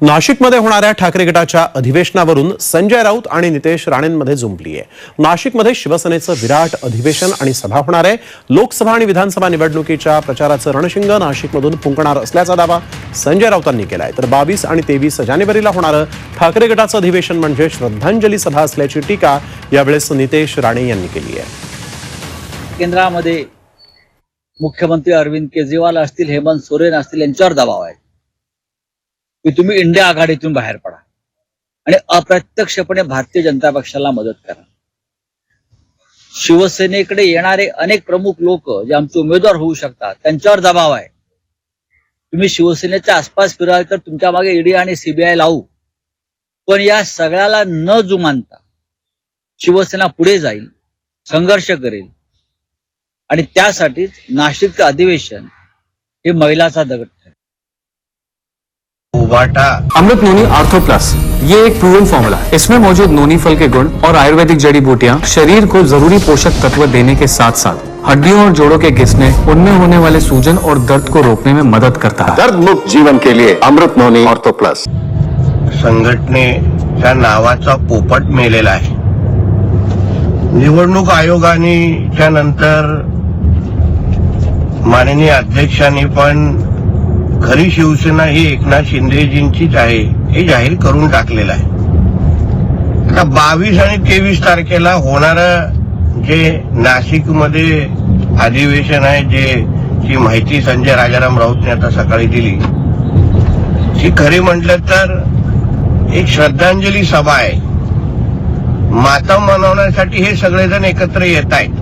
नाशिकमध्ये होणाऱ्या ठाकरे गटाच्या अधिवेशनावरून संजय राऊत आणि नितेश राणेंमध्ये जुंपली आहे। नाशिकमध्ये शिवसेनेचं विराट अधिवेशन आणि सभा होणार आहे। लोकसभा आणि विधानसभा निवडणुकीच्या प्रचाराचं रणशिंग नाशिकमधून फुंकणार असल्याचा दावा संजय राऊतांनी केलाय। तर 22 आणि 23 जानेवारीला होणारं ठाकरे गटाचं अधिवेशन म्हणजे श्रद्धांजली सभा असल्याची टीका यावेळेस नितेश राणे यांनी केली आहे। केंद्रामध्ये मुख्यमंत्री अरविंद केजरीवाल असतील, हेमंत सोरेन असतील, यांच्यावर दबाव आहे की तुम्ही इंडिया आघाडीतून बाहेर पडा आणि अप्रत्यक्षपणे भारतीय जनता पक्षाला मदत करा। शिवसेनेकडे येणारे अनेक प्रमुख लोक जे आमचे उमेदवार होऊ शकतात त्यांच्यावर दबाव आहे। तुम्ही शिवसेनेच्या आसपास फिराल तर तुमच्या मागे ईडी आणि सीबीआय लावू, पण या सगळ्याला न जुमानता शिवसेना पुढे जाईल, संघर्ष करेल आणि त्यासाठीच नाशिकचं अधिवेशन हे मैलाचा दगड ठरेल। अमृत नोनी आर्थो प्लस ये एक प्रूवन फॉर्मूला है। इसमें मौजूद नोनी फल के गुण और आयुर्वेदिक जड़ी बूटियां शरीर को जरूरी पोषक तत्व देने के साथ साथ हड्डियों और जोड़ों के घिसने, उनमें होने वाले सूजन और दर्द को रोकने में मदद करता है। दर्द मुक्त जीवन के लिए अमृत नोनी आर्थो प्लस। संघटनेच्या नावाचा पोपट मेलेला आहे। निवडणूक आयोगाने त्यानंतर माननीय अध्यक्षांनी पण खरी शिवसेना ही एकनाथ शिंदेजींचीच आहे हे जाहीर करून टाकलेलं आहे। आता 22 आणि 23 तारखेला होणारं जे नाशिकमध्ये अधिवेशन आहे, जी माहिती संजय राजाराम राऊतने आता सकाळी दिली, ही खरी म्हटलं तर एक श्रद्धांजली सभा आहे। मातम मनवण्यासाठी हे सगळेजण एकत्र येत आहेत।